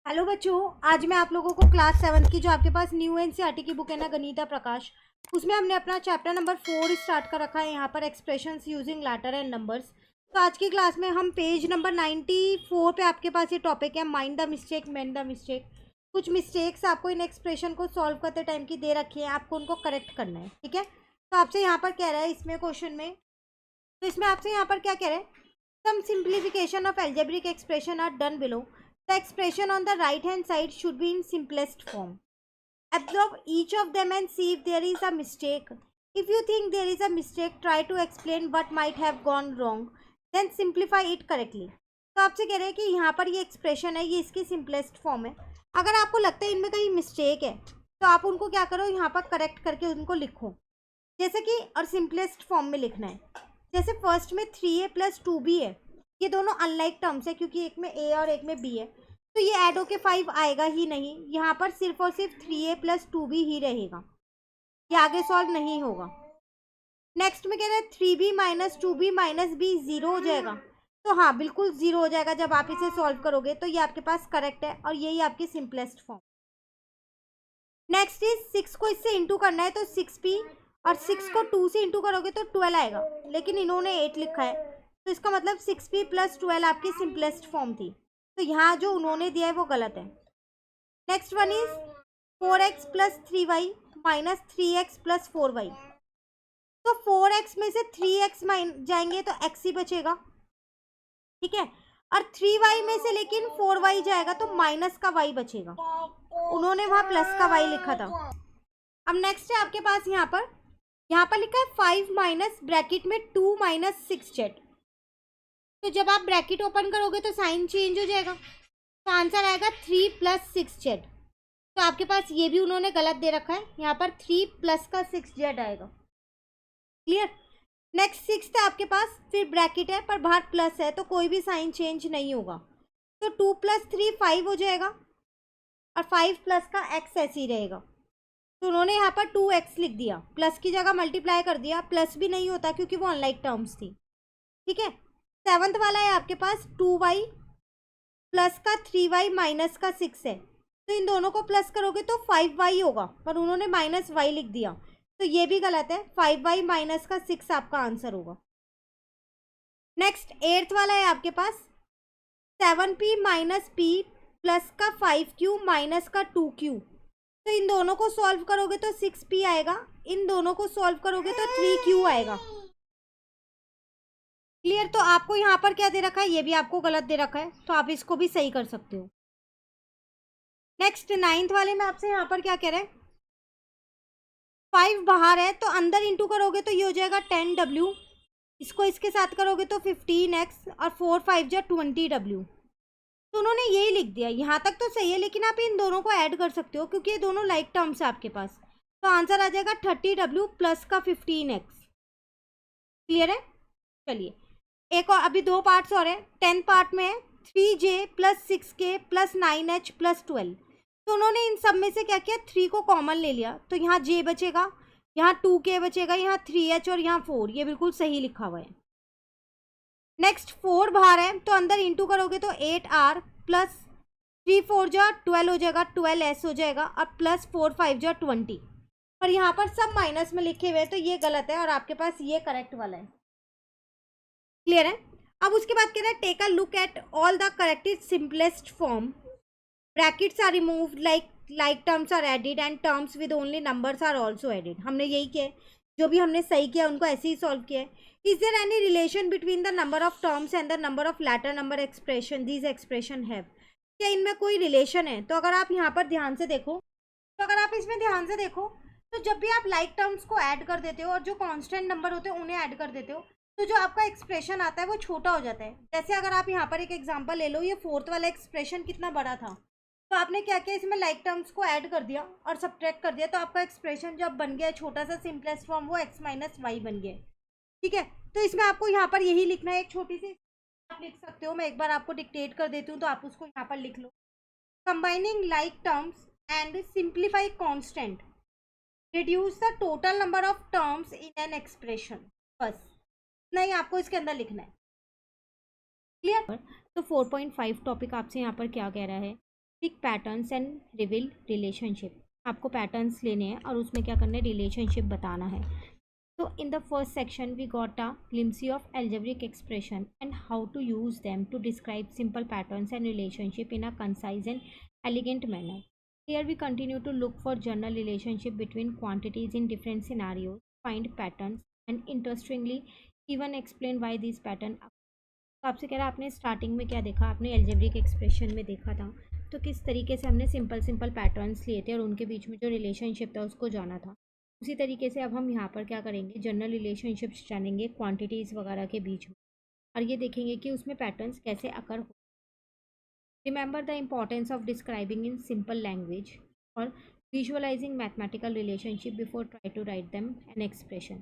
Hello बच्चों, आज मैं आप लोगों को क्लास 7 की जो आपके पास न्यू एनसीईआरटी की बुक है ना, गणिता प्रकाश, उसमें हमने अपना चैप्टर नंबर 4 स्टार्ट कर रखा है। यहाँ पर expressions using letter and numbers. तो आज की क्लास में हम पेज नंबर 94 पे आपके पास ये टॉपिक है, mind the mistake mend the mistake. कुछ मिस्टेक्स आपको इन एक्सप्रेशन को सॉल्व करते टाइम की दे रखी है, आपको उनको करेक्ट करना है। ठीक है, तो आपसे यहाँ पर कह रहा है इसमें क्वेश्चन में, तो इसमें आपसे यहाँ पर क्या कह रहा है, some simplification of algebraic expression are done below. The expression on the right hand side should be in simplest form. Absorb each of them and see if there is a mistake. If you think there is a mistake, try to explain what might have gone wrong. Then simplify it correctly. तो आपसे कह रहे हैं कि यहाँ पर ये expression है, ये इसकी सिंपलेस्ट फॉर्म है। अगर आपको लगता है इनमें कहीं मिस्टेक है तो आप उनको क्या करो, यहाँ पर करेक्ट करके उनको लिखो, जैसे कि, और सिंपलेस्ट फॉर्म में लिखना है। जैसे फर्स्ट में 3a प्लस 2b है, ये दोनों अनलाइक टर्म्स है क्योंकि एक में a और एक में b है, तो ये ऐड होके 5 आएगा ही नहीं। यहाँ पर सिर्फ और सिर्फ 3a प्लस 2b ही रहेगा, ये आगे सॉल्व नहीं होगा। नेक्स्ट में कह रहे हैं 3b minus 2b minus b 0 हो जाएगा, तो हाँ बिल्कुल 0 हो जाएगा जब आप इसे सॉल्व करोगे, तो ये आपके पास करेक्ट है और यही आपकी सिंपलेस्ट फॉर्म। नेक्स्ट इज 6 को इससे इंटू करना है, तो 6b, और 6 को 2 से इंटू करोगे तो 12 आएगा, लेकिन इन्होंने 8 लिखा है, तो इसका मतलब 6b प्लस 12 आपकी सिंपलेस्ट फॉर्म थी, तो यहाँ जो उन्होंने दिया है वो गलत है। Next one is 4x plus 3y minus 3x plus 4y। तो 4x में से 3x जाएंगे तो x ही बचेगा, ठीक है, और 3y में से लेकिन 4y जाएगा तो माइनस का y बचेगा, उन्होंने वहां प्लस का y लिखा था। अब नेक्स्ट है आपके पास यहाँ पर लिखा है 5 माइनस ब्रैकेट में 2 माइनस 6z। तो जब आप ब्रैकेट ओपन करोगे तो साइन चेंज हो जाएगा, तो आंसर आएगा 3 प्लस 6z। तो आपके पास ये भी उन्होंने गलत दे रखा है, यहाँ पर 3 प्लस का 6z आएगा। क्लियर। नेक्स्ट 6 है आपके पास, फिर ब्रैकेट है पर बाहर प्लस है, तो कोई भी साइन चेंज नहीं होगा, तो 2 प्लस 3 5 हो जाएगा, और 5 प्लस का x ऐसे ही रहेगा, तो उन्होंने यहाँ पर 2x लिख दिया, प्लस की जगह मल्टीप्लाई कर दिया, प्लस भी नहीं होता क्योंकि वो अनलाइक टर्म्स थी। ठीक है, 7th वाला है आपके पास 2y प्लस का 3y माइनस का 6 है, तो इन दोनों को प्लस करोगे तो 5y होगा, पर उन्होंने माइनस y लिख दिया, तो ये भी गलत है, 5y माइनस का 6 आपका आंसर होगा। नेक्स्ट 8th वाला है आपके पास 7p माइनस p प्लस का 5q माइनस का 2q। तो इन दोनों को सॉल्व करोगे तो 6p आएगा, इन दोनों को सॉल्व करोगे तो 3q आएगा। क्लियर। तो आपको यहाँ पर क्या दे रखा है, ये भी आपको गलत दे रखा है, तो आप इसको भी सही कर सकते हो। नेक्स्ट 9th वाले में आपसे यहाँ पर क्या कह रहे हैं, 5 बाहर है तो अंदर इंटू करोगे तो ये हो जाएगा 10w, इसको इसके साथ करोगे तो 15x, और 4 5 जा 20w। तो उन्होंने यही लिख दिया, यहाँ तक तो सही है, लेकिन आप इन दोनों को ऐड कर सकते हो क्योंकि ये दोनों लाइक टर्म्स है आपके पास, तो आंसर आ जाएगा 30w प्लस का 15x। क्लियर है। चलिए एक और, अभी 2 पार्ट्स और है। 10th पार्ट में है 3j plus 6k plus 9h plus 12। तो उन्होंने इन सब में से क्या किया, 3 को कॉमन ले लिया, तो यहाँ j बचेगा, यहाँ 2k बचेगा, यहाँ 3h और यहाँ 4, ये बिल्कुल सही लिखा हुआ है। नेक्स्ट 4 बाहर है तो अंदर इंटू करोगे तो 8r प्लस 3 4 जा 12 हो जाएगा, 12s हो जाएगा, और प्लस 4 5 जा 20, पर यहाँ पर सब माइनस में लिखे हुए हैं, तो ये गलत है और आपके पास ये करेक्ट वाला है। क्लियर है। अब उसके बाद कह रहा है take a look at all the corrected simplest form, brackets are removed, like terms are added and terms with only numbers are also added. हमने यही किया, जो भी हमने सही किया उनको ऐसे ही सॉल्व किया है। Is there any relation between the number of terms and the number of letter number expression these expression have. क्या इनमें कोई रिलेशन है? तो अगर आप यहाँ पर ध्यान से देखो, तो अगर आप इसमें ध्यान से देखो, तो जब भी आप लाइक टर्म्स को ऐड कर देते हो और जो कांस्टेंट नंबर होते हैं उन्हें ऐड कर देते हो, तो जो आपका एक्सप्रेशन आता है वो छोटा हो जाता है। जैसे अगर आप यहाँ पर एक एग्जांपल ले लो, ये 4th वाला एक्सप्रेशन कितना बड़ा था, तो आपने क्या किया, इसमें लाइक टर्म्स को ऐड कर दिया और सब्ट्रैक्ट कर दिया, तो आपका एक्सप्रेशन जब बन गया छोटा सा सिंपलेस्ट फॉर्म, वो x माइनस वाई बन गया। ठीक है, तो इसमें आपको यहाँ पर यही लिखना है, एक छोटी सी आप लिख सकते हो, मैं एक बार आपको डिक्टेट कर देती हूँ तो आप उसको यहाँ पर लिख लो। Combining like terms and simplify constant reduce the total number of terms in an expression. बस नहीं, आपको इसके अंदर लिखना है। क्लियर। तो 4.5 टॉपिक आपसे यहाँ पर क्या कह रहा है pick patterns and reveal relationship. आपको पैटर्न्स लेने हैं और उसमें क्या करना है, रिलेशनशिप बताना है। So in the first section we got a glimpse of algebraic expression and how to use them to describe simple patterns and relationship in a concise and elegant manner. Here we continue to look for general relationship between quantities in different scenarios, find patterns and interestingly even explain why these pattern. तो आपसे कह रहा है आपने starting में क्या देखा, आपने एल्जेब्रिक एक्सप्रेशन में देखा था तो किस तरीके से हमने सिंपल सिंपल पैटर्न्स लिए थे और उनके बीच में जो रिलेशनशिप था उसको जाना था। उसी तरीके से अब हम यहाँ पर क्या करेंगे, जनरल रिलेशनशिप्स जानेंगे क्वांटिटीज़ वगैरह के बीच में और ये देखेंगे कि उसमें पैटर्न्स कैसे अकर हो। Remember the importance of describing in simple language और visualizing mathematical relationship before try to write them an expression.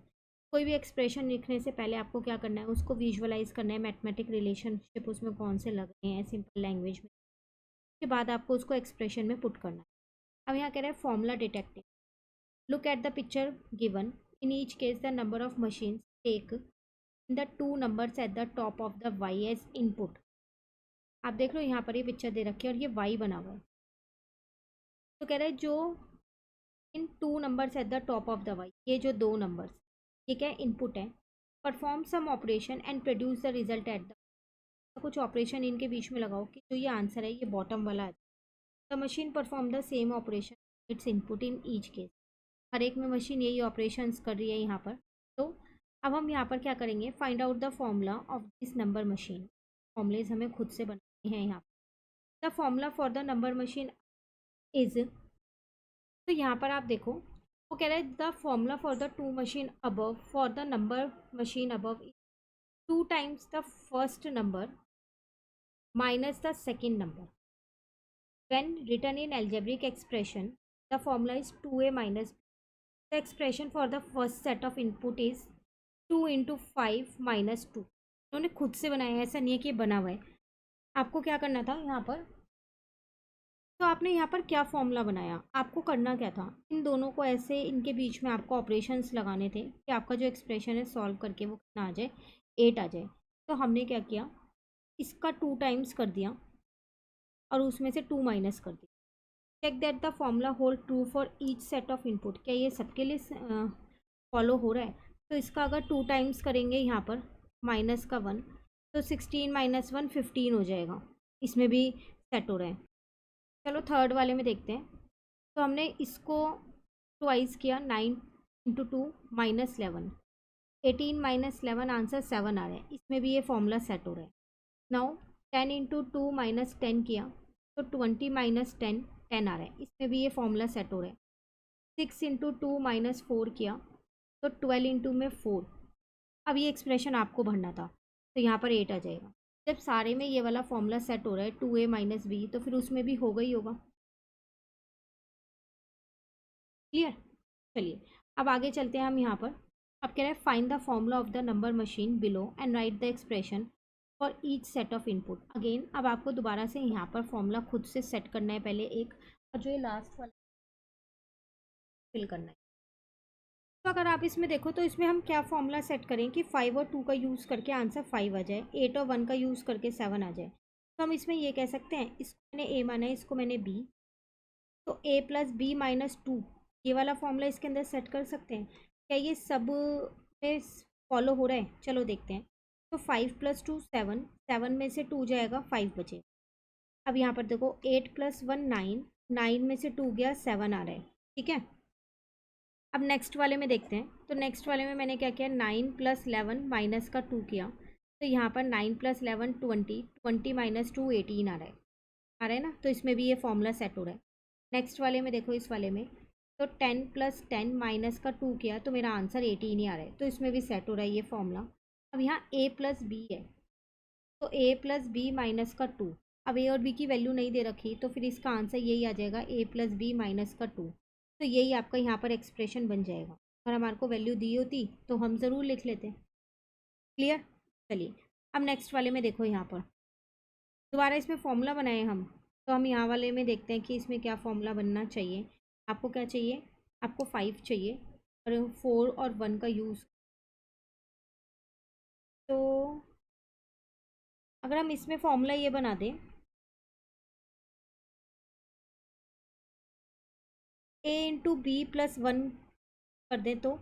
कोई भी एक्सप्रेशन लिखने से पहले आपको क्या करना है, उसको विजुअलाइज करना है, मैथमेटिक रिलेशनशिप उसमें कौन से लग रहे हैं सिंपल लैंग्वेज में, उसके बाद आपको उसको एक्सप्रेशन में पुट करना है। अब यहाँ कह रहे हैं formula detecting. Look at the picture given. In each case, the number of machines take the two numbers at the top of the y as input. आप देख लो यहाँ पर ये पिक्चर दे रखी है और ये y बना हुआ है। तो कह रहे हैं जो in two numbers at the top of the y, ये जो दो नंबर्स, ये क्या इनपुट है, perform some operation and produce the result at the, कुछ ऑपरेशन इनके बीच में लगाओ कि जो ये आंसर है ये बॉटम वाला है। The machine perform the same operation its input in each case. हर एक में मशीन यही ऑपरेशंस कर रही है यहाँ पर। तो अब हम यहाँ पर क्या करेंगे, find out the formula of this number machine. Formulas हमें खुद से बनाने हैं यहाँ पर। The formula for the number machine is, तो यहाँ पर आप देखो वो कह रहा है the formula for the two machine above for the number machine above two times the first number minus the second number. when written in algebraic expression the formula is 2a minus. The expression for the first set of input is 2 into 5 minus 2। उन्होंने खुद से बनाया है, ऐसा नहीं है कि बना हुआ है। आपको क्या करना था यहाँ पर, तो आपने यहाँ पर क्या फॉर्मूला बनाया, आपको करना क्या था, इन दोनों को ऐसे इनके बीच में आपको ऑपरेशंस लगाने थे कि आपका जो एक्सप्रेशन है सॉल्व करके वो कितना आ जाए, 8 आ जाए। तो हमने क्या किया, इसका 2 टाइम्स कर दिया और उसमें से 2 माइनस कर दिया। Check that the formula hold true for each set of input. क्या ये सबके लिए फॉलो हो रहा है? तो इसका अगर 2 टाइम्स करेंगे यहाँ पर माइनस का 1, तो 16 माइनस 1 15 हो जाएगा, इसमें भी सेट हो रहा है। चलो थर्ड वाले में देखते हैं। तो हमने इसको ट्वाइस किया, 9 इंटू 2 माइनस 11, 18 माइनस 11 आंसर 7 आ रहा है, इसमें भी ये फॉर्मूला सेट हो रहा है। नाउ 10 इंटू 2 माइनस 10 किया तो 20 माइनस 10 10 आ रहा है, इसमें भी ये फॉर्मूला सेट हो रहा है। 6 इंटू 2 माइनस 4 किया तो 12 इंटू में 4। अब ये एक्सप्रेशन आपको भरना था तो यहाँ पर 8 आ जाएगा। जब सारे में ये वाला फॉर्मूला सेट हो रहा है 2a माइनस बी, तो फिर उसमें भी होगा ही होगा। क्लियर? चलिए अब आगे चलते हैं हम यहाँ पर। अब कह रहे हैं find the formula of the number machine below and right the expression for each set of input. Again अब आपको दोबारा से यहाँ पर फॉर्मूला खुद से सेट करना है पहले एक, और जो ये लास्ट वाला फिल करना है। तो अगर आप इसमें देखो तो इसमें हम क्या फॉर्मूला सेट करें कि 5 और 2 का यूज़ करके आंसर 5 आ जाए, 8 और 1 का यूज़ करके 7 आ जाए। तो हम इसमें ये कह सकते हैं, इसको मैंने ए माना है, इसको मैंने बी, तो a प्लस बी माइनस 2 ये वाला फॉर्मूला इसके अंदर सेट कर सकते हैं। क्या ये सब में फॉलो हो रहा है? चलो देखते हैं। तो 5 प्लस 2 7, 7 में से 2 जाएगा 5 बचे। अब यहाँ पर देखो 8 प्लस 1 9, 9 में से 2 गया 7 आ रहा है, ठीक है। अब नेक्स्ट वाले में देखते हैं। तो नेक्स्ट वाले में मैंने क्या किया, 9 प्लस 11 माइनस का 2 किया, तो यहाँ पर 9 प्लस 11 20, 20 माइनस 2 18 आ रहा है ना। तो इसमें भी ये फॉर्मूला सेट हो रहा है। नेक्स्ट वाले में देखो, इस वाले में तो 10 प्लस 10 माइनस का 2 किया तो मेरा आंसर 18 ही आ रहा है, तो इसमें भी सेट हो रहा है ये फॉर्मूला। अब यहाँ a प्लस बी है, तो a प्लस बी माइनस का 2। अब a और b की वैल्यू नहीं दे रखी, तो फिर इसका आंसर यही आ जाएगा, a प्लस बी माइनस का 2। तो यही आपका यहाँ पर एक्सप्रेशन बन जाएगा। अगर हमारे को वैल्यू दी होती तो हम ज़रूर लिख लेते। क्लियर? चलिए अब नेक्स्ट वाले में देखो, यहाँ पर दोबारा इसमें फॉर्मूला बनाए हम, तो हम यहाँ वाले में देखते हैं कि इसमें क्या फॉर्मूला बनना चाहिए। आपको क्या चाहिए, आपको 5 चाहिए और 4 और 1 का यूज़। तो अगर हम इसमें फॉर्मूला ये बना दें ए इंटू बी प्लस वन कर दें तो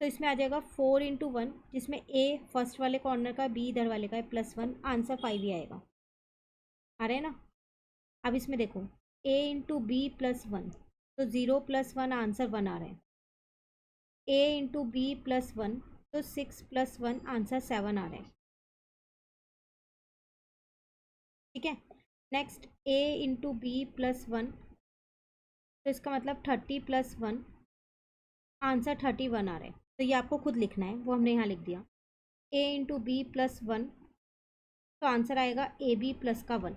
इसमें आ जाएगा 4 × 1, जिसमें ए फर्स्ट वाले कॉर्नर का, बी इधर वाले का है, +1, आंसर 5 ही आएगा। आ रहे हैं ना। अब इसमें देखो ए इंटू बी प्लस वन, तो 0 + 1 आंसर 1 आ रहा है। ए इंटू बी प्लस वन, तो 6 + 1 आंसर 7 आ रहा है। ठीक है। नेक्स्ट ए इंटू बी प्लस वन, तो इसका मतलब 30 + 1 आंसर 31 आ रहा है। तो ये आपको खुद लिखना है, वो हमने यहाँ लिख दिया। ए इंटू बी प्लस वन, तो आंसर आएगा ए बी प्लस का 1।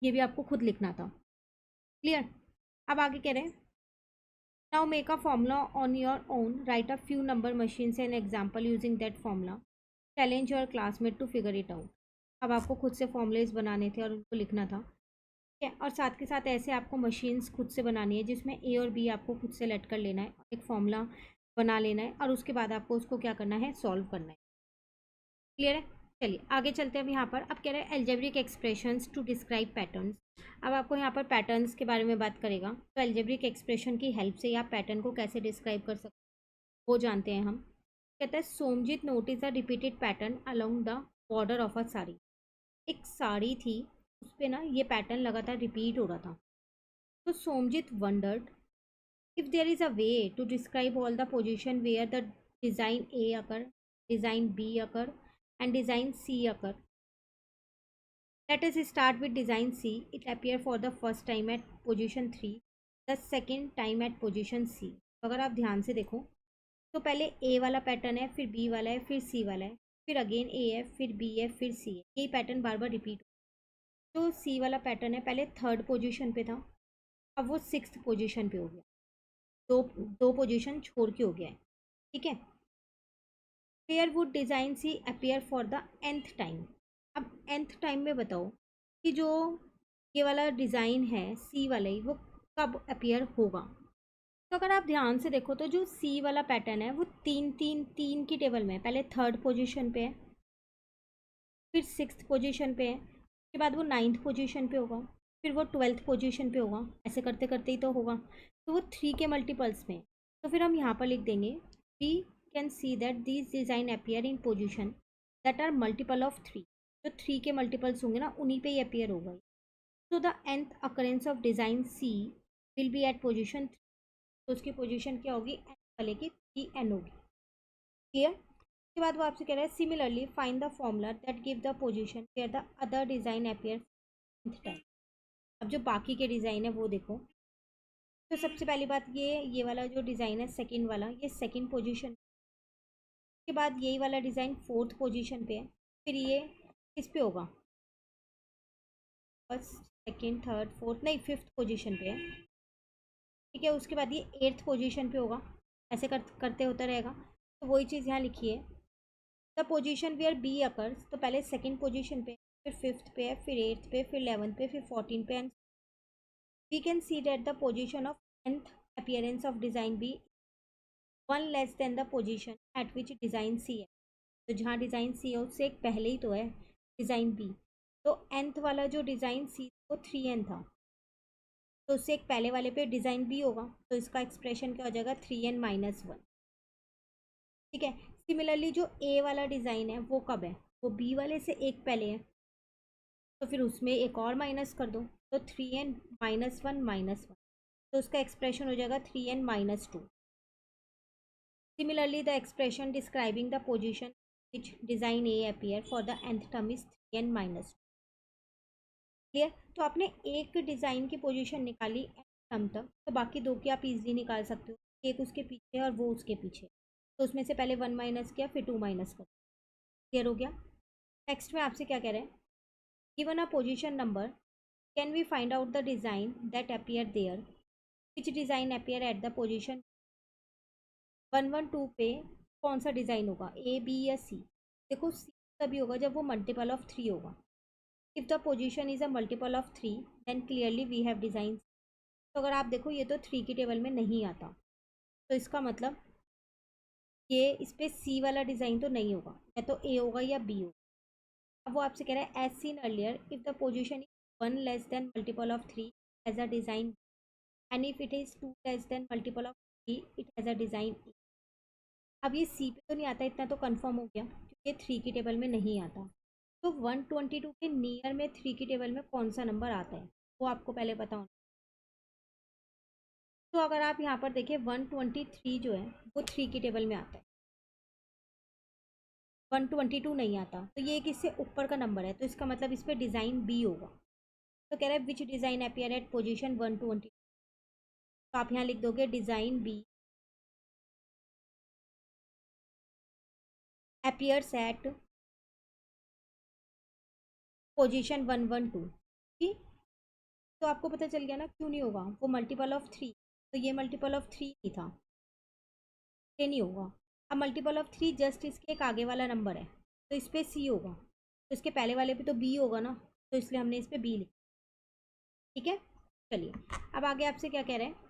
ये भी आपको खुद लिखना था। क्लियर। अब आगे कह रहे हैं, now make a formula on your own, write a few number machines an example using that formula, challenge your classmate to figure it out. अब आपको खुद से फॉर्मूलेज बनाने थे और उनको लिखना था। ठीक है। और साथ के साथ ऐसे आपको मशीन्स खुद से बनानी है, जिसमें ए और बी आपको खुद से लेट कर लेना है, एक फॉर्मूला बना लेना है, और उसके बाद आपको उसको क्या करना है, सॉल्व करना है। क्लियर है। चलिए आगे चलते हैं। अब यहाँ पर अब कह रहे हैं algebraic expressions to describe patterns. अब आपको यहाँ पर पैटर्न्स के बारे में बात करेगा, तो एल्जेब्रिक एक्सप्रेशन की हेल्प से आप पैटर्न को कैसे डिस्क्राइब कर सकते हैं वो जानते हैं हम। कहते हैं Somjit notice a repeated pattern along the border of a sari. एक साड़ी थी, उस पर ना ये पैटर्न लगातार रिपीट हो रहा था। तो Somjit wondered if there is a way to describe all the position where the design A occur, design B occur and design C occur. Let us start with design C. It appear for the first time at position 3, the second time at position C. तो अगर आप ध्यान से देखो तो पहले A वाला pattern है, फिर B वाला है, फिर C वाला है, फिर अगेन A है, फिर B है, फिर C है। यही पैटर्न बार बार रिपीट। जो C वाला पैटर्न है पहले थर्ड पोजीशन पे था, अब वो सिक्स्थ पोजीशन पे हो गया, दो दो पोजीशन छोड़ के हो गया है। ठीक है। Where would design C appear for the nth time. अब nth टाइम में बताओ कि जो ये वाला डिज़ाइन है सी वाला ही, वो कब अपीयर होगा। तो अगर आप ध्यान से देखो तो जो सी वाला पैटर्न है वो 3 3 3 की टेबल में है। पहले थर्ड पोजीशन पे है, फिर सिक्स्थ पोजीशन पे है, उसके बाद वो 9th पोजीशन पे होगा, फिर वो 12th पोजीशन पे होगा। ऐसे करते करते ही तो होगा। तो वो 3 के मल्टीपल्स में। तो फिर हम यहाँ पर लिख देंगे we can see that this design appear in position that are multiple of 3। जो 3 के मल्टीपल्स होंगे ना, उन्हीं पे ही अपीयर होगा। तो the nth occurrence of design C will be at position 3। तो उसकी पोजीशन क्या होगी, n वाले की 3n होगी। क्लियर। उसके बाद वो आपसे कह रहा है similarly find the formula that give the position where the other design appear time. अब जो बाकी के डिज़ाइन है वो देखो। तो सबसे पहली बात ये वाला जो डिज़ाइन है सेकंड वाला, ये सेकंड पोजीशन के बाद यही वाला डिज़ाइन फोर्थ पोजीशन पे है, फिर ये किस पे होगा, फर्स्ट सेकंड थर्ड फोर्थ, नहीं फिफ्थ पोजीशन पे है। ठीक है। उसके बाद ये 8th पोजीशन पे होगा। ऐसे करते होता रहेगा। तो वही चीज़ यहाँ लिखी है, the position where B occurs. तो पहले सेकंड पोजीशन पे, फिर फिफ्थ पे है, फिर 8th पे, फिर 11th पे, फिर 14 पे। And we can see that the position of nth appearance of design be 1 less than the position at which design C है। तो जहाँ डिज़ाइन सी है उससे एक पहले ही तो है डिज़ाइन बी। तो nth वाला जो डिज़ाइन सी वो 3n था, तो उससे एक पहले वाले पे डिज़ाइन बी होगा। तो इसका एक्सप्रेशन क्या हो जाएगा, 3n-1। ठीक है। सिमिलरली जो ए वाला डिज़ाइन है वो कब है, वो बी वाले से एक पहले है, तो फिर उसमें एक और माइनस कर दो, तो 3n-1 तो उसका एक्सप्रेशन हो जाएगा 3n-2। Similarly the expression describing the position which design A appear for the nth term is 3n-2। Clear. तो आपने एक डिज़ाइन की पोजीशन निकाली टर्म तक, तो बाकी दो की आप इजीली निकाल सकते हो, एक उसके पीछे और वो उसके पीछे। तो उसमें से पहले 1 माइनस किया, फिर 2 माइनस कर। क्लियर हो गया। नेक्स्ट में आपसे क्या कह रहे हैं, given a position number can we find out the design that appear there, which design appear at the position 1 1 2 पे कौन सा डिज़ाइन होगा, ए बी या सी। देखो सी तभी होगा जब वो मल्टीपल ऑफ 3 होगा। If the position is a multiple of 3 then clearly we have design. तो अगर आप देखो ये तो 3 की टेबल में नहीं आता, तो इसका मतलब ये इस पर सी वाला डिज़ाइन तो नहीं होगा, या तो ए होगा या बी होगा। अब वो आपसे कह रहा है as seen earlier if the position is 1 less than multiple of 3 as a design. And if it is 2 less than multiple of 3 it has a design. अब ये सी पे तो नहीं आता, इतना तो कंफर्म हो गया क्योंकि ये 3 की टेबल में नहीं आता। तो 122 के नियर में 3 की टेबल में कौन सा नंबर आता है वो आपको पहले पता होना। तो अगर आप यहाँ पर देखिए 123 जो है वो 3 की टेबल में आता है, 122 नहीं आता, तो ये एक इससे ऊपर का नंबर है, तो इसका मतलब इस पर डिज़ाइन बी होगा। तो कह रहा है which design appear at position 120। तो आप यहाँ लिख दोगे design B appears at position 112। ठीक, तो आपको पता चल गया ना क्यों नहीं होगा, वो मल्टीपल ऑफ 3, तो ये मल्टीपल ऑफ 3 नहीं था, ये नहीं होगा। अब मल्टीपल ऑफ 3 जस्ट इसके एक आगे वाला नंबर है, तो इस पर सी होगा, तो इसके पहले वाले पे तो बी होगा ना, तो इसलिए हमने इस पर बी लिखा। ठीक है, चलिए अब आगे आपसे क्या कह रहे हैं।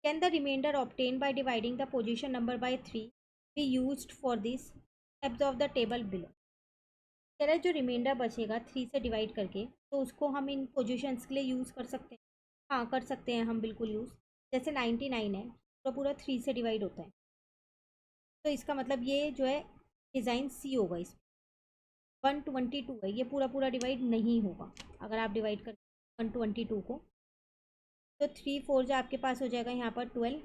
Can the remainder obtain by dividing the position number by 3 be used for this steps of the table below. कह रहा है जो रिमाइंडर बचेगा 3 से डिवाइड करके, तो उसको हम इन पोजीशंस के लिए यूज़ कर सकते हैं। हाँ कर सकते हैं हम बिल्कुल यूज़। जैसे 99 है, तो पूरा 3 से डिवाइड होता है, तो इसका मतलब ये जो है डिज़ाइन सी होगा। इस 122 है, ये पूरा पूरा डिवाइड नहीं होगा। अगर आप डिवाइड कर 122 को, तो 3 4 जो आपके पास हो जाएगा यहाँ पर 12,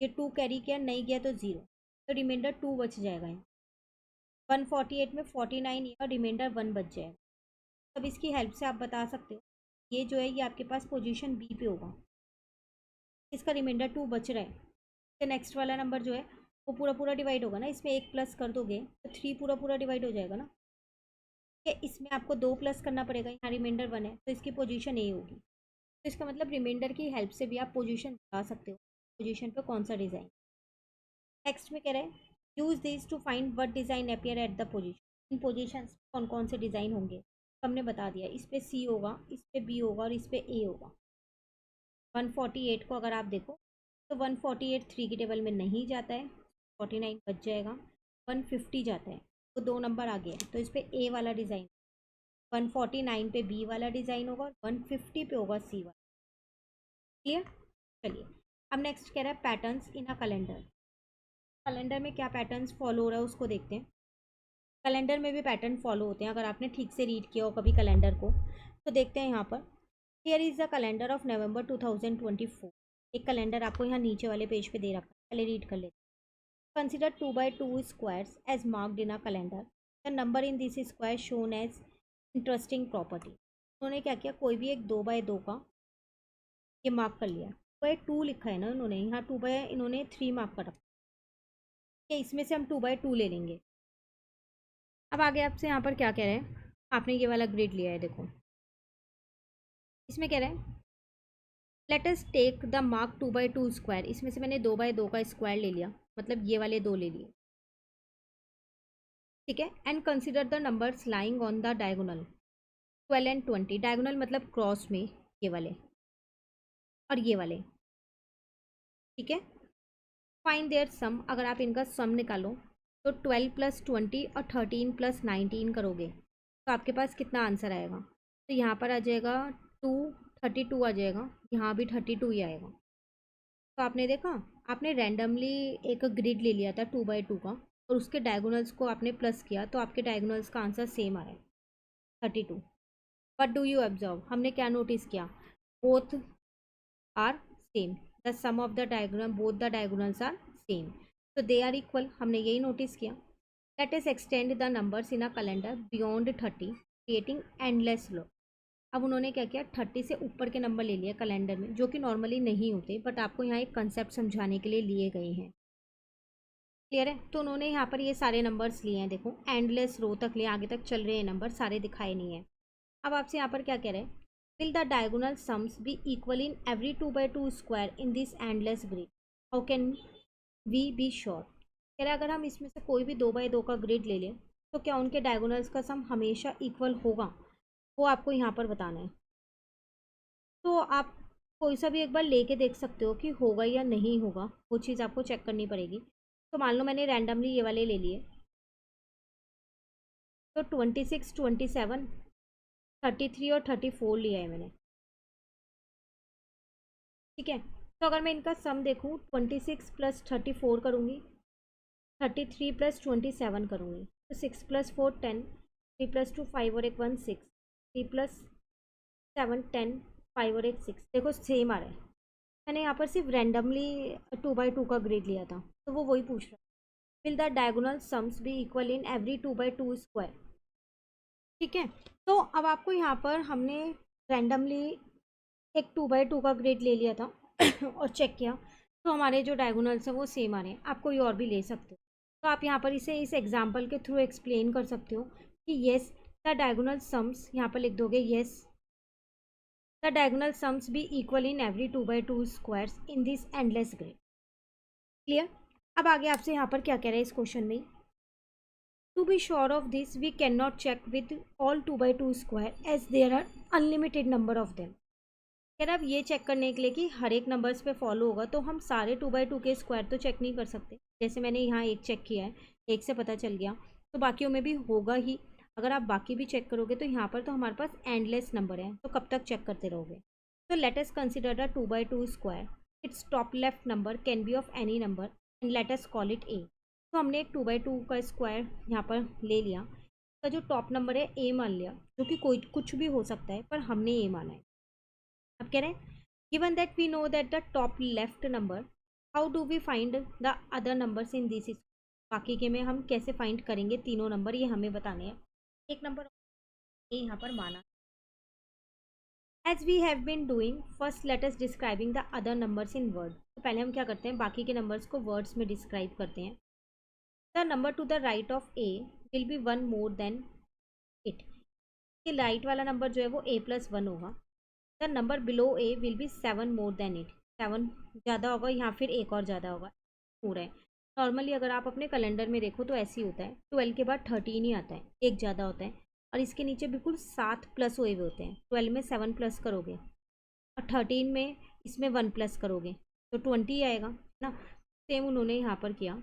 ये 2 कैरी किया नहीं गया तो 0, तो रिमाइंडर 2 बच जाएगा यहाँ। 148 में 49 या रिमाइंडर 1 बच जाएगा। अब इसकी हेल्प से आप बता सकते हो ये जो है ये आपके पास पोजीशन बी पे होगा, इसका रिमाइंडर 2 बच रहा है, तो नेक्स्ट वाला नंबर जो है वो पूरा पूरा डिवाइड होगा ना, इसमें एक प्लस कर दोगे तो 3 पूरा पूरा डिवाइड हो जाएगा ना। कि इसमें आपको 2 प्लस करना पड़ेगा, यहाँ रिमाइंडर 1 है तो इसकी पोजीशन ए होगी। तो इसका मतलब रिमाइंडर की हेल्प से भी आप पोजीशन बता सकते हो, पोजीशन पे कौन सा डिज़ाइन। नेक्स्ट में कह रहे हैं use this to find what design appear at the position. In position कौन कौन से डिज़ाइन होंगे तो हमने बता दिया, इस पे सी होगा, इस पे बी होगा और इस पे ए होगा। 148 को अगर आप देखो तो 148 3 की टेबल में नहीं जाता है, 49 बच जाएगा। 150 जाता है, तो 2 नंबर आगे है, तो इस पे ए वाला डिज़ाइन, 149 पे बी वाला डिज़ाइन होगा और 150 पे होगा सी वाला। क्लियर, चलिए अब नेक्स्ट कह रहा है patterns in a calendar. Calendar में क्या पैटर्न्स फॉलो हो रहा है उसको देखते हैं। कैलेंडर में भी पैटर्न फॉलो होते हैं, अगर आपने ठीक से रीड किया हो कभी कैलेंडर को तो देखते हैं यहाँ पर। Here is the calendar of November 2024। एक कैलेंडर आपको यहाँ नीचे वाले पेज पे दे रखा है, पहले रीड कर लेते हैं। Consider 2 by 2 squares as marked in a calendar, the number in this square shown as interesting property. उन्होंने क्या किया, कोई भी एक 2 by 2 का ये मार्क कर लिया, 2 लिखा है ना उन्होंने, यहाँ 2 by इन्होंने 3 मार्क कर रखा है, इसमें से हम 2 by 2 ले लेंगे। अब आगे आपसे यहाँ पर क्या कह रहे हैं, आपने ये वाला ग्रिड लिया है देखो, इसमें कह रहे हैं let us take the mark 2 by 2 square. इसमें से मैंने 2 by 2 का स्क्वायर ले लिया, मतलब ये वाले 2 ले लिए, ठीक है। And consider the numbers lying on the diagonal 12 and 20। Diagonal मतलब क्रॉस में ये वाले और ये वाले, ठीक है। फाइंड देयर सम, अगर आप इनका सम निकालो तो 12 + 20 और 13 + 19 करोगे तो आपके पास कितना आंसर आएगा। तो यहाँ पर आ जाएगा 2, 32 आ जाएगा, यहाँ भी 32 ही आएगा। तो आपने देखा, आपने रैंडमली एक ग्रिड ले लिया था 2 by 2 का और उसके डायगोनल्स को आपने प्लस किया तो आपके डायगोनल्स का आंसर सेम आया 32। बट डू यू ऑब्जर्व, हमने क्या नोटिस किया, both are same, the sum of the diagonal both the diagonals are same, तो दे आर इक्वल, हमने यही नोटिस किया। Let us extend the numbers in a calendar beyond 30 creating endless row. अब उन्होंने क्या किया, 30 से ऊपर के नंबर ले लिए कैलेंडर में, जो कि नॉर्मली नहीं होते, बट आपको यहाँ एक कंसेप्ट समझाने के लिए लिए गए हैं। क्लियर है, तो उन्होंने यहाँ पर ये सारे नंबर्स लिए हैं, देखो एंडलेस रो तक लिए, आगे तक चल रहे हैं नंबर, सारे दिखाए नहीं है। अब आपसे यहाँ पर क्या कह रहे हैं, will the diagonal sums be equal in every 2 by 2 square in this endless grid, how can we be sure. कह रहा है अगर हम इसमें से कोई भी 2 by 2 का ग्रिड ले लें तो क्या उनके डायगोनल्स का सम हमेशा इक्वल होगा, वो आपको यहाँ पर बताना है। तो आप कोई सा भी एक बार लेके देख सकते हो कि होगा या नहीं होगा, वो चीज़ आपको चेक करनी पड़ेगी। तो मान लो मैंने रैंडमली ये वाले ले लिए, तो 26, 27, 33 और 34 लिया है मैंने। ठीक है। तो अगर मैं इनका सम देखूँ 26 प्लस 34 करूँगी, 33 प्लस 27 करूँगी, तो 6 प्लस 4 10, 3 प्लस 2 5 और एक 1 6, 3 प्लस 7 10, 5 और एक 6। देखो सेम आ रहा है। मैंने यहाँ पर सिर्फ रैंडमली 2 by 2 का ग्रेड लिया था, तो वो वही पूछ रहा है। Will the diagonal sums be equal in every 2 by 2 square. ठीक है। तो अब आपको यहाँ पर हमने रैंडमली एक 2 by 2 का ग्रेड ले लिया था और चेक किया, तो हमारे जो डायगोनल्स हैं वो सेम आ रहे हैं। आप कोई और भी ले सकते हो। तो आप यहाँ पर इसे इस एग्जाम्पल के थ्रू एक्सप्लेन कर सकते हो कि येस द डायगोनल सम्स, यहाँ पर लिख दोगे yes the diagonal sums be equal in every 2 by 2 squares in this endless grid. Clear. अब आगे आपसे यहाँ पर क्या कह रहा है इस क्वेश्चन में, to be sure of this we can not check with all 2 by 2 square as there are unlimited number of them. यार अब ये चेक करने के लिए कि हर एक नंबर्स पे फॉलो होगा, तो हम सारे 2 by 2 के स्क्वायर तो चेक नहीं कर सकते। जैसे मैंने यहाँ एक चेक किया है, एक से पता चल गया, तो बाकियों में भी होगा ही। अगर आप बाकी भी चेक करोगे तो यहाँ पर तो हमारे पास एंडलेस नंबर है, तो कब तक चेक करते रहोगे। तो let us consider the 2 by 2 square, its top left number can be of any number and let us call it A. तो हमने एक 2 by 2 का स्क्वायर यहाँ पर ले लिया, उसका जो टॉप नंबर है ए मान लिया, जो कि कोई कुछ भी हो सकता है, पर हमने ए माना है। अब कह रहे हैं given that we know that the top left number, how do we find the other numbers in this? बाकी के में हम कैसे फाइंड करेंगे तीनों नंबर, ये हमें बताने हैं। एक नंबर ये यहाँ पर माना। As we have been doing, first let us describing the other numbers in word। तो पहले हम क्या करते हैं, बाकी के नंबर्स को वर्ड्स में डिस्क्राइब करते हैं। The number to the right of A will be 1 more than it। ये राइट वाला नंबर जो है वो A+1 होगा। The number below A will be 7 more than it. 7 ज़्यादा होगा या फिर एक और ज़्यादा होगा, पूरा है। नॉर्मली अगर आप अपने कैलेंडर में देखो तो ऐसे ही होता है, 12 के बाद 13 ही आता है, एक ज़्यादा होता है, और इसके नीचे बिल्कुल 7 प्लस हुए हुए होते हैं। 12 में 7 प्लस करोगे और 13 में इसमें 1 प्लस करोगे तो 20 आएगा ना। सेम उन्होंने यहाँ पर किया,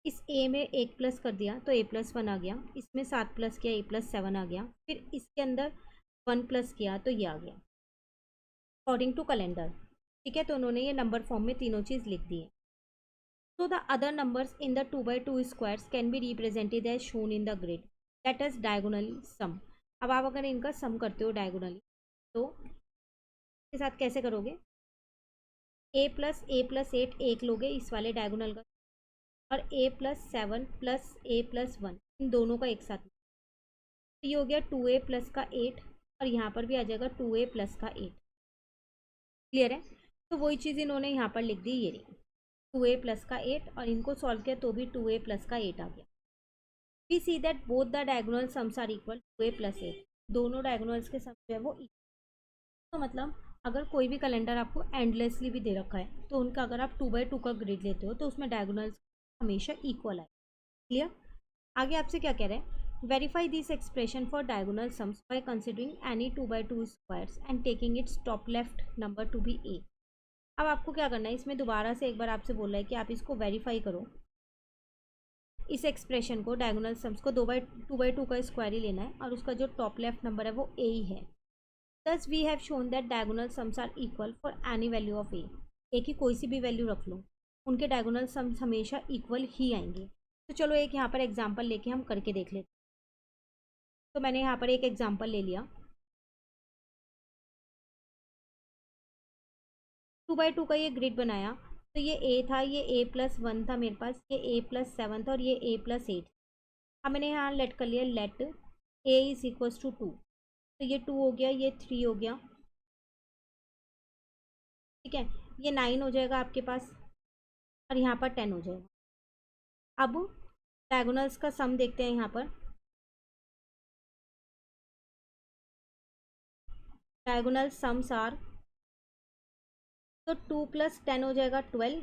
इस ए में 1 प्लस कर दिया तो A+1 आ गया, इसमें 7 प्लस किया A+7 आ गया, फिर इसके अंदर 1 प्लस किया तो ये आ गया अकॉर्डिंग टू कैलेंडर। ठीक है। तो उन्होंने ये नंबर फॉर्म में तीनों चीज़ लिख दी है। So the other numbers in the 2 by 2 squares can be represented as shown in the grid, that is diagonally sum. अब आप अगर इनका सम करते हो डायगोनली, तो इसके साथ कैसे करोगे, A+8 एक लोगे इस वाले डायगोनल का, और A+7 प्लस A+1 इन दोनों का एक साथ। तो ये हो गया 2A प्लस का 8, और यहाँ पर भी आ जाएगा 2A प्लस का 8। क्लियर है। तो वही चीज़ इन्होंने यहाँ पर लिख दी, ये 2A प्लस का 8, और इनको सॉल्व किया तो भी 2A प्लस का 8 आ गया। We see that both the diagonal sums are equal 2A plus 8। दोनों डायगोनल्स के सम जो है वो इक्वल। तो मतलब अगर कोई भी कैलेंडर आपको एंडलेसली भी दे रखा है, तो उनका अगर आप 2 by 2 का ग्रेड लेते हो तो उसमें डायगोनल्स हमेशा इक्वल आए। क्लियर। आगे आपसे क्या कह रहे हैं, verify this expression for diagonal sums by considering any 2 by 2 squares and taking its top left number to be A. अब आपको क्या करना है, इसमें दोबारा से एक बार आपसे बोल रहा है कि आप इसको वेरीफाई करो, इस एक्सप्रेशन को, डायगोनल सम्स को 2 by 2 का स्क्वायर ही लेना है, और उसका जो टॉप लेफ्ट नंबर है वो ए ही है। Thus we have shown that diagonal sums are equal for any value of A. A की कोई सी भी वैल्यू रख लो, उनके डायगोनल सम्स हमेशा इक्वल ही आएंगे। तो चलो एक यहाँ पर एग्जाम्पल लेके हम करके देख लेते। तो मैंने यहाँ पर एक एग्जाम्पल ले लिया, 2 by 2 का ये ग्रिड बनाया, तो ये ए था, ये A+1 था मेरे पास, ये A+7 था, और ये A+8। अब मैंने यहाँ लेट कर लिया, let A is equals to 2। तो ये 2 हो गया, ये 3 हो गया। ठीक है। ये 9 हो जाएगा आपके पास, और यहाँ पर 10 हो जाएगा। अब डायगोनल्स का सम देखते हैं यहाँ पर। डायगोनल सम्स आर, तो 2 + 10 हो जाएगा 12,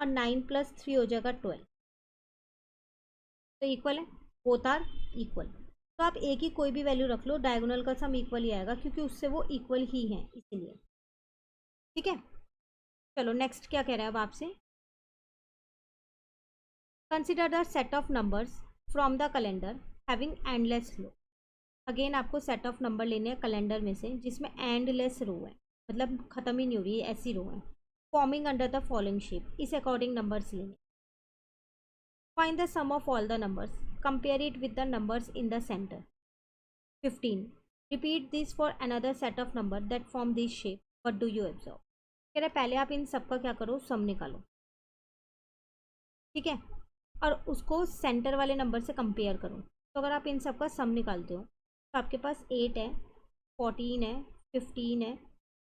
और 9 + 3 हो जाएगा 12। तो इक्वल है, बोथ आर इक्वल। तो आप ए की कोई भी वैल्यू रख लो, डायगोनल का सम इक्वल ही आएगा, क्योंकि उससे वो इक्वल ही है इसीलिए। ठीक है। चलो नेक्स्ट क्या कह रहा है अब आपसे, consider the set of numbers from the calendar having endless row. Again आपको सेट ऑफ नंबर लेने हैं कैलेंडर में से जिसमें एंडलेस रो है। मतलब ख़त्म ही नहीं हो रही, ऐसी रो है। Forming under the following shape, इस अकॉर्डिंग नंबर्स लेंगे। Find the sum of all the numbers, compare it with the numbers in the centre. 15, repeat this for another set of number that form this shape, what do you observe. कह रहे पहले आप इन सब का क्या करो, सम निकालो, ठीक है, और उसको सेंटर वाले नंबर से कंपेयर करो। तो अगर आप इन सब का सम निकालते हो तो आपके पास 8 है, 14 है, 15 है,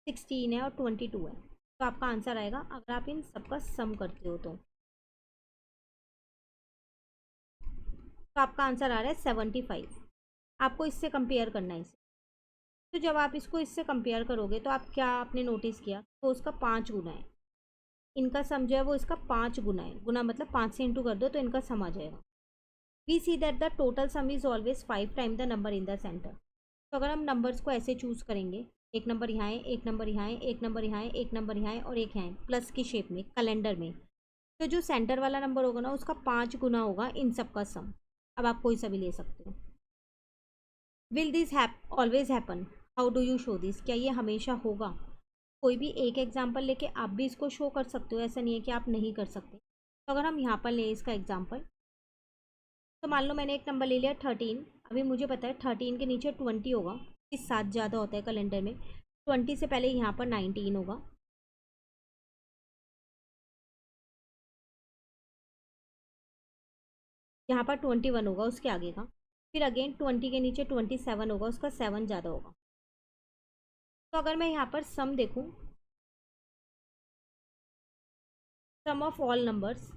16 है और 22 है। तो आपका आंसर आएगा, अगर आप इन सब का सम करते हो तो आपका आंसर आ रहा है 75। आपको इससे कंपेयर करना है इसे। तो जब आप इसको इससे कंपेयर करोगे तो आप क्या आपने नोटिस किया, तो उसका 5 गुना है। इनका सम जो है वो इसका 5 गुना है। गुना मतलब 5 से इंटू कर दो तो इनका सम आ जाएगा। We see that the total sum is always 5 time the number in the centre. तो अगर हम नंबर्स को ऐसे चूज़ करेंगे, एक नंबर यहाँ है, एक नंबर यहाँ है, एक नंबर यहाँ है, एक नंबर यहाँ है और एक यहाँ है, प्लस की शेप में कैलेंडर में, तो जो सेंटर वाला नंबर होगा ना उसका 5 गुना होगा इन सब का सम। अब आप कोई सा भी ले सकते हो। Will this always happen, how do you show this, क्या ये हमेशा होगा। कोई भी एक एग्जाम्पल लेके आप भी इसको शो कर सकते हो, ऐसा नहीं है कि आप नहीं कर सकते। तो अगर हम यहाँ पर लें इसका एग्जाम्पल, तो मान लो मैंने एक नंबर ले लिया 13। अभी मुझे पता है 13 के नीचे 20 होगा, इस 7 ज़्यादा होता है कैलेंडर में। 20 से पहले यहाँ पर 19 होगा, यहाँ पर 21 होगा उसके आगे का, फिर अगेन 20 के नीचे 27 होगा, उसका 7 ज़्यादा होगा। तो अगर मैं यहाँ पर सम देखूँ, सम ऑफ ऑल नंबर्स,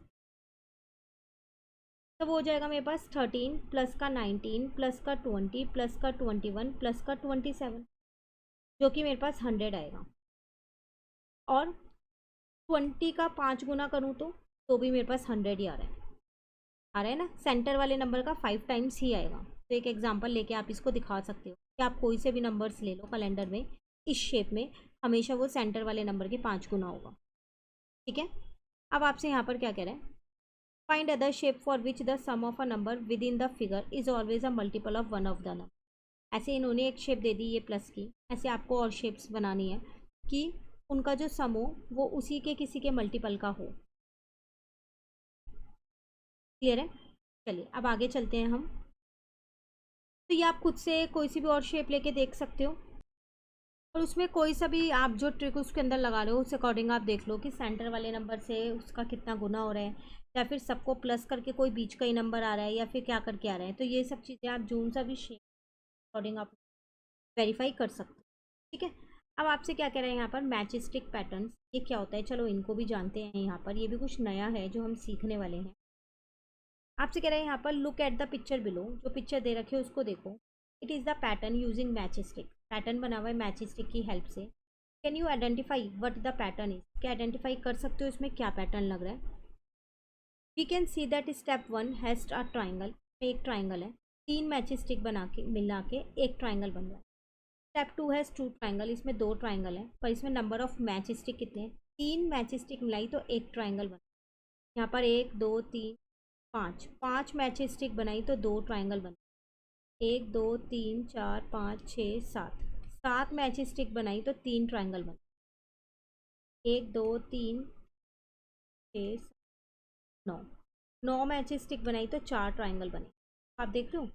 तो वो हो जाएगा मेरे पास 13 प्लस का 19 प्लस का 20 प्लस का 21 प्लस का 27, जो कि मेरे पास 100 आएगा। और 20 का 5 गुना करूँ तो भी मेरे पास 100 ही आ रहा है ना, सेंटर वाले नंबर का 5 टाइम्स ही आएगा। तो एक एग्जांपल लेके आप इसको दिखा सकते हो कि आप कोई से भी नंबर्स ले लो कैलेंडर में इस शेप में, हमेशा वो सेंटर वाले नंबर के 5 गुना होगा, ठीक है। अब आपसे यहाँ पर क्या कह रहे हैं, find other shape for which the sum of a number within the figure is always a multiple of one of the number. ऐसे इन्होंने एक शेप दे दी ये प्लस की, ऐसे आपको और शेप्स बनानी है कि उनका जो सम हो वो उसी के किसी के मल्टीपल का हो। क्लियर है। चलिए अब आगे चलते हैं हम। तो ये आप खुद से कोई सी भी और शेप लेके देख सकते हो, और उसमें कोई सा भी आप जो ट्रिक उसके अंदर लगा रहे हो उस अकॉर्डिंग आप देख लो कि सेंटर वाले नंबर से उसका कितना गुना हो रहा है, या फिर सबको प्लस करके कोई बीच का ही नंबर आ रहा है, या फिर क्या करके आ रहा है। तो ये सब चीज़ें आप जोन सा भी शेप अकॉर्डिंग आप वेरीफाई कर सकते हो, ठीक है। अब आपसे क्या कह रहे हैं यहाँ पर, मैच स्टिक पैटर्न्स, ये क्या होता है, चलो इनको भी जानते हैं। यहाँ पर ये भी कुछ नया है जो हम सीखने वाले हैं। आपसे कह रहे हैं यहाँ पर, look at the picture below, जो पिक्चर दे रखे है उसको देखो। It is the pattern using matchstick, pattern बना हुआ है मैच स्टिक की हेल्प से। Can you identify what the pattern is, क्या आइडेंटिफाई कर सकते हो इसमें क्या पैटर्न लग रहा है। We can see that step 1 has a triangle, एक ट्राइंगल है, 3 मैच स्टिक बना के मिला के एक ट्राइंगल बन रहा है। स्टेप 2 हैज़ 2 ट्राइंगल, इसमें 2 ट्राइंगल है, पर इसमें नंबर ऑफ मैच स्टिक कितने हैं, 3 मैच स्टिक मिलाई तो एक ट्राइंगल बना। यहाँ पर 1 2 3 5, 5 मैच स्टिक बनाई तो 2 ट्राइंगल बना। 1 2 3 4 5 6 7, 7 मैच स्टिक बनाई तो 3 ट्राइंगल बना। 1 2 3 6 9, 9 मैच स्टिक बनाई तो 4 ट्राइंगल बने। आप देख रहे हो,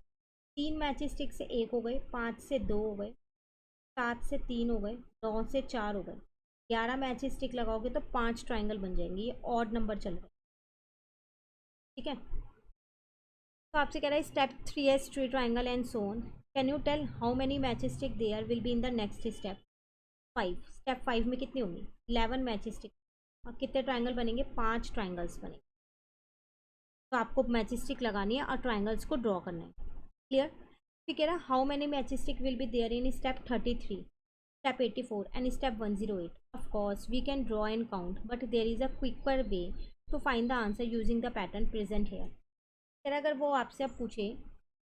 3 मैच स्टिक से 1 हो गए, 5 से 2 हो गए, 7 से 3 हो गए, 9 से 4 हो गए। 11 मैच स्टिक लगाओगे तो 5 ट्राइंगल बन जाएंगे। ये ऑड नंबर चल रहा है, ठीक है। तो आपसे कह रहा है स्टेप 3 है 3 triangle and so on. Can you tell how many matchstick there will be in the next step 5। Step 5 में कितनी होंगी, 11 मैच स्टिक, और कितने ट्राइंगल बनेंगे, 5 ट्राइंगल्स बनेंगे। तो आपको मैच स्टिक लगानी है और ट्राइंगल्स को ड्रॉ करना है। क्लियर। फिर कह रहा है how many matchstick will be there in step 33, step 84 and step 108। Of course we can draw and count but there is a quicker way to find the answer using the pattern present here. फिर अगर वो आपसे अब पूछे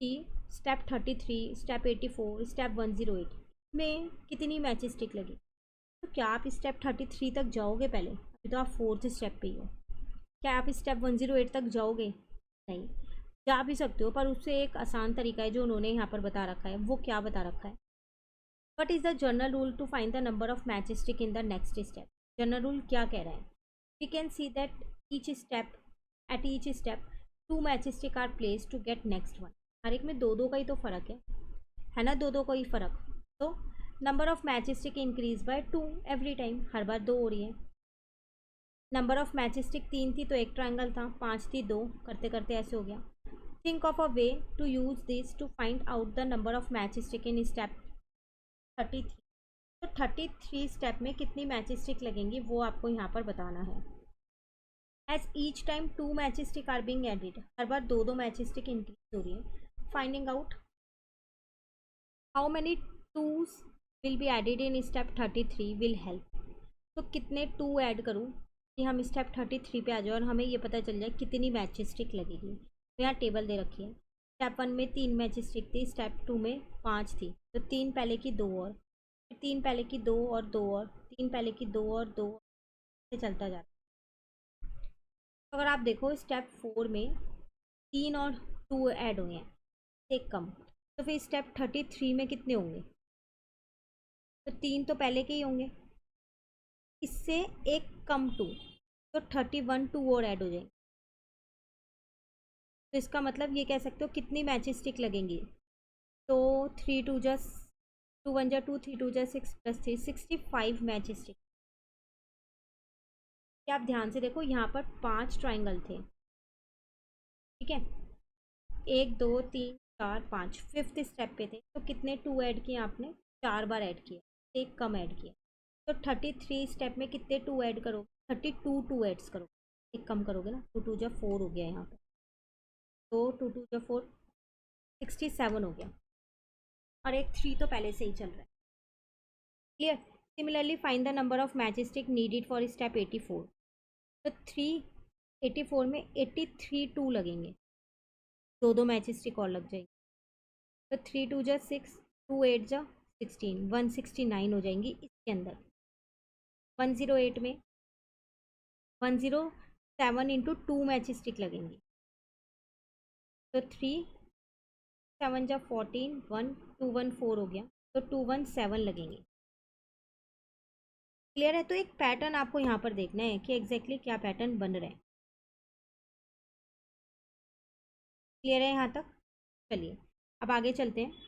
कि step 33, step 84, step 108 में कितनी match stick लगी, तो क्या आप स्टेप 33 तक जाओगे पहले, अभी तो आप 4th स्टेप पे ही हो। क्या आप स्टेप 108 तक जाओगे, नहीं। जा भी सकते हो पर उससे एक आसान तरीका है जो उन्होंने यहाँ पर बता रखा है। वो क्या बता रखा है, what is the general rule to find the number of match stick in the next step? General rule क्या कह रहा है? We can see that each step at each step 2 match stick are place to get next one. हर एक में दो दो का ही तो फ़र्क है ना, दो दो का ही फ़र्क। तो number of match stick increase by 2 every time, हर बार 2 हो रही है। नंबर ऑफ मैच स्टिक 3 थी तो एक ट्राइंगल था, 5 थी 2, करते करते ऐसे हो गया। Think of a way to use this to find out the number of match stick in step 33। तो 33 स्टेप में कितनी मैच स्टिक लगेंगी वो आपको यहाँ पर बताना है। As each time 2 match stick are being added, हर बार दो दो मैच स्टिक इंक्रीज हो रही है। Finding out how many twos will be added in step 33 will help. तो कितने 2 ऐड करूँ कि हम स्टेप 33 पे आ जाए और हमें ये पता चल जाए कितनी मैच स्टिक लगेगी। तो यहाँ टेबल दे रखी है। स्टेप 1 में 3 मैच स्टिक थी, स्टेप 2 में 5 थी, तो 3 पहले की 2 और, फिर 3 पहले की 2 और 2 और, 3 पहले की 2 और 2 से चलता जाता है। तो अगर आप देखो स्टेप 4 में 3 और 2 ऐड हुए हैं, एक कम, तो फिर स्टेप 33 में कितने होंगे? तो 3 तो पहले के ही होंगे, इससे एक कम 2, तो 31 2 और ऐड हो जाएंगे। तो इसका मतलब ये कह सकते हो कितनी मैच स्टिक लगेंगी। तो 3 2 जा 2 1 जा 2, 3 2 जा 6 प्लस 3 65 मैच स्टिक। क्या आप ध्यान से देखो यहाँ पर 5 ट्राइंगल थे, ठीक है, 1 2 3 4 5, फिफ्थ स्टेप पे थे, तो कितने 2 ऐड किए आपने? 4 बार ऐड किया, एक कम ऐड किया। तो 33 स्टेप में कितने 2 ऐड करोगे? 32 2 ऐड्स करो, एक कम करोगे ना, 2 2 जा 4 हो गया यहाँ पे, तो 2 2 जा 4 67 हो गया, और एक 3 तो पहले से ही चल रहा है। Clear? Similarly find the number of match stick needed for step 84। तो 384 में 83 2 लगेंगे, दो दो मैच स्टिक और लग जाएगी। तो 3 2 जा 6, 2 8 जा 16, 169 हो जाएंगी इसके अंदर। 108 में 107 इंटू 2 मैच स्टिक लगेंगी, तो 3 7 जा 14, 1 2 1 4 हो गया, तो 217 लगेंगी। क्लियर है? तो एक पैटर्न आपको यहाँ पर देखना है कि एग्जैक्टली क्या पैटर्न बन रहा है। क्लियर है यहाँ तक? चलिए अब आगे चलते हैं।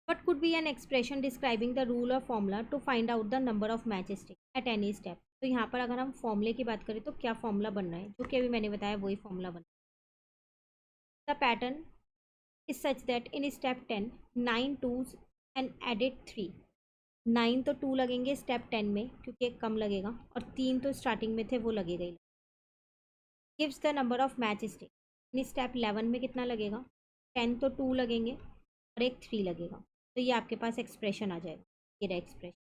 What could be an expression describing the rule or formula to find out the number of matchstick at any step? तो यहाँ पर अगर हम फॉर्मूले की बात करें तो क्या फॉर्मूला बनना है? जो कि अभी मैंने बताया वही फॉर्मूला बनना है। The pattern is such that in step 10 9 2s and added 3। 9 तो 2 लगेंगे स्टेप 10 में क्योंकि एक कम लगेगा, और 3 तो स्टार्टिंग में थे वो लगेगा ही। Gives the number of match stick in step 11 में कितना लगेगा? 10 तो 2 लगेंगे और एक 3 लगेगा, तो ये आपके पास एक्सप्रेशन आ जाएगा। ये रहा एक्सप्रेशन।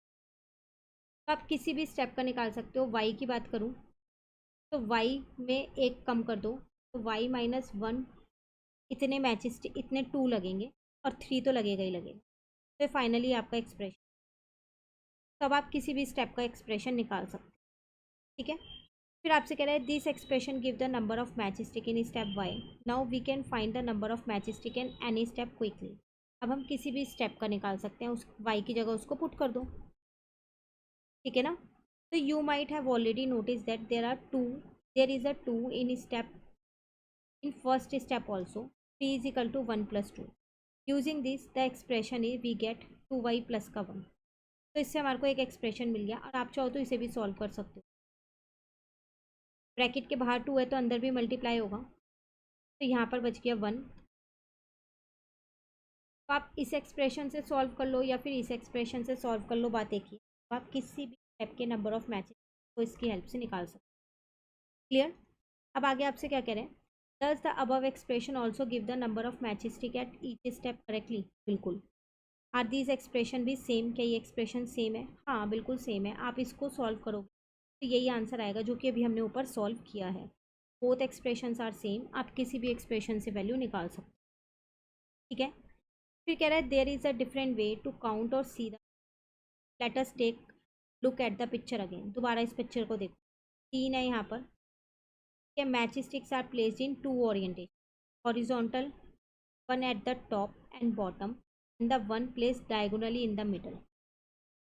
तो आप किसी भी स्टेप का निकाल सकते हो। वाई की बात करूँ तो वाई में एक कम कर दो, तो वाई माइनस 1, इतने मैचेस इतने 2 लगेंगे और 3 तो लगेगा ही लगेगा, तो फाइनली आपका एक्सप्रेशन। तो अब आप किसी भी स्टेप का एक्सप्रेशन निकाल सकते हो, ठीक है। फिर आपसे कह रहा है this expression give the number of match stick in step y. Now we can find the number of match stick in any step quickly. अब हम किसी भी स्टेप का निकाल सकते हैं, उस वाई की जगह उसको पुट कर दो, ठीक है ना। तो you might have already notice that there is a 2 in step in first step also. 3 is equal to 1 plus 2। Using this the expression is we get 2y plus का 1। तो इससे हमारे को एक एक्सप्रेशन मिल गया, और आप चाहो तो इसे भी सॉल्व कर सकते हो। ब्रैकेट के बाहर 2 है तो अंदर भी मल्टीप्लाई होगा, तो यहाँ पर बच गया 1। तो आप इस एक्सप्रेशन से सॉल्व कर लो या फिर इस एक्सप्रेशन से सॉल्व कर लो, बात एक ही। तो आप किसी भी स्टेप के नंबर ऑफ मैचेस को इसकी हेल्प से निकाल सकते हो। क्लियर? अब आगे आपसे क्या कह रहे हैं? Does the above expression also give the number of matches eight each step correctly? बिल्कुल। आर दीज एक्सप्रेशन भी सेम? क्या ये एक्सप्रेशन सेम है? हाँ बिल्कुल सेम है। आप इसको सॉल्व करोगे तो यही आंसर आएगा जो कि अभी हमने ऊपर सॉल्व किया है। बोथ एक्सप्रेशंस आर सेम, आप किसी भी एक्सप्रेशन से वैल्यू निकाल सकते हो, ठीक है। फिर कह रहा है there is a different way to count और see the. Let us take look at the picture again. दोबारा इस पिक्चर को देखो, 3 है यहाँ पर। क्या matchsticks are placed in 2 orientation, horizontal, one at the top and bottom, in the one place diagonally in the middle.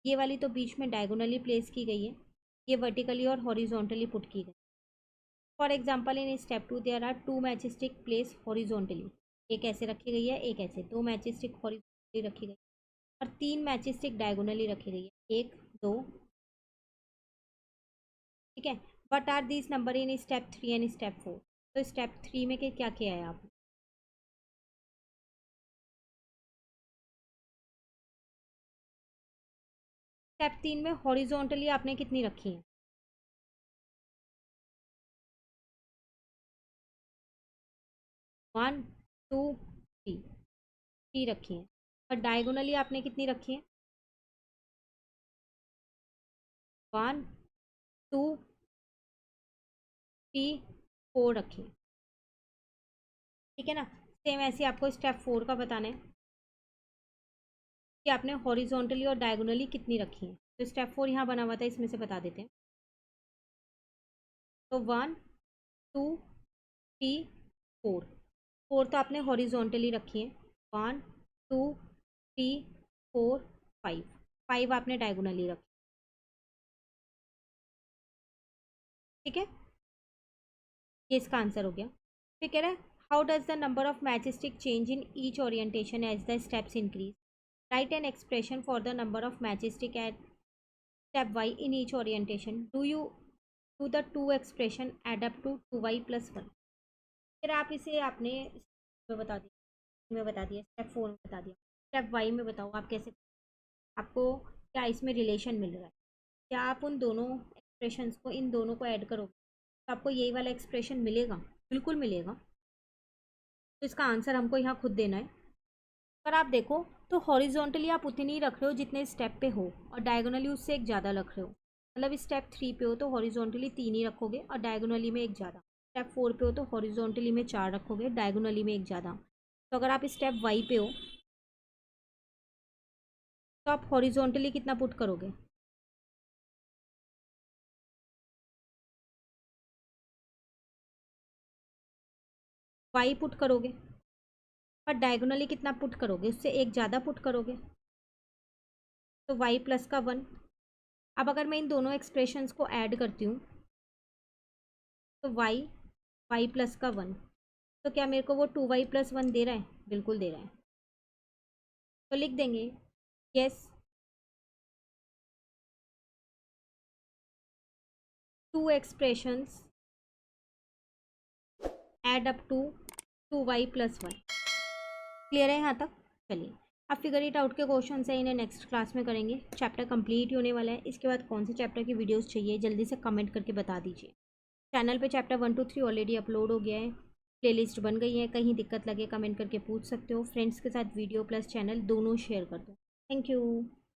ये वाली तो बीच में डायगोनली प्लेस की गई है, ये वर्टिकली और हॉरिजॉन्टली पुट की गई। For example in step 2 there are 2 match stick place horizontally. एक ऐसे रखी गई है, एक ऐसे। 2 मैच स्टिक हॉरिजॉन्टली रखी गई और 3 मैच स्टिक डायगोनली रखी गई है, 1 2। ठीक है। What are these number in step 3 and step 4। तो स्टेप 3 में क्या किया है आपने? स्टेप 3 में हॉरिजॉन्टली आपने कितनी रखी है? 1 2 3 रखी है। और डायगोनली आपने कितनी रखी है? 1 2 3 4 रखी है। ठीक है ना। सेम ऐसे आपको स्टेप 4 का बताना है कि आपने हॉरिजॉन्टली और डायगोनली कितनी रखी है। तो स्टेप 4 यहाँ बना हुआ था, इसमें से बता देते हैं। तो 1 2 3 4। 4 तो आपने हॉरिजॉन्टली रखी है। 1 2 3 4 5। 5 आपने डायगोनली रखी। ठीक है, ये इसका आंसर हो गया। फिर कह रहा है how does the number of match stick change in each orientation as the steps increase. Write an expression for the number of match stick at step y in each orientation. Do the two expression add up to 2y + 1। फिर आप इसे आपने में बता दिया, step 4 में बता दिया। स्टेप वाई में बताओ आप कैसे, आपको क्या इसमें रिलेशन मिल रहा है। क्या आप उन दोनों एक्सप्रेशंस को, इन दोनों को ऐड करोगे तो आपको यही वाला एक्सप्रेशन मिलेगा? बिल्कुल मिलेगा। तो इसका आंसर हमको यहाँ खुद देना है। पर आप देखो तो हॉरिजॉन्टली आप उतनी ही रख रहे हो जितने स्टेप पे हो, और डायगोनली उससे एक ज़्यादा रख रहे हो। मतलब स्टेप 3 पे हो तो हॉरिजॉन्टली 3 ही रखोगे और डायगोनली में एक ज़्यादा। स्टेप 4 पे हो तो हॉरिजॉन्टली में 4 रखोगे, डायगोनली में एक ज़्यादा। तो अगर आप स्टेप वाई पे हो तो आप हॉरिजॉन्टली कितना पुट करोगे? वाई पुट करोगे। पर डायगोनली कितना पुट करोगे? उससे एक ज़्यादा पुट करोगे, तो y + का 1। अब अगर मैं इन दोनों एक्सप्रेशंस को ऐड करती हूँ तो y + का 1। तो क्या मेरे को वो 2y + 1 दे रहा है? बिल्कुल दे रहा है। तो लिख देंगे yes, two expressions add up to 2y + 1। Clear है यहाँ तक? चलिए अब फिगर इट आउट के क्वेश्चन है, इन्हें नेक्स्ट क्लास में करेंगे। चैप्टर कंप्लीट होने वाला है। इसके बाद कौन से चैप्टर की वीडियोस चाहिए जल्दी से कमेंट करके बता दीजिए। चैनल पे चैप्टर 1 2 3 ऑलरेडी अपलोड हो गया है, प्लेलिस्ट बन गई है। कहीं दिक्कत लगे कमेंट करके पूछ सकते हो। फ्रेंड्स के साथ वीडियो प्लस चैनल दोनों शेयर कर दो। Thank you.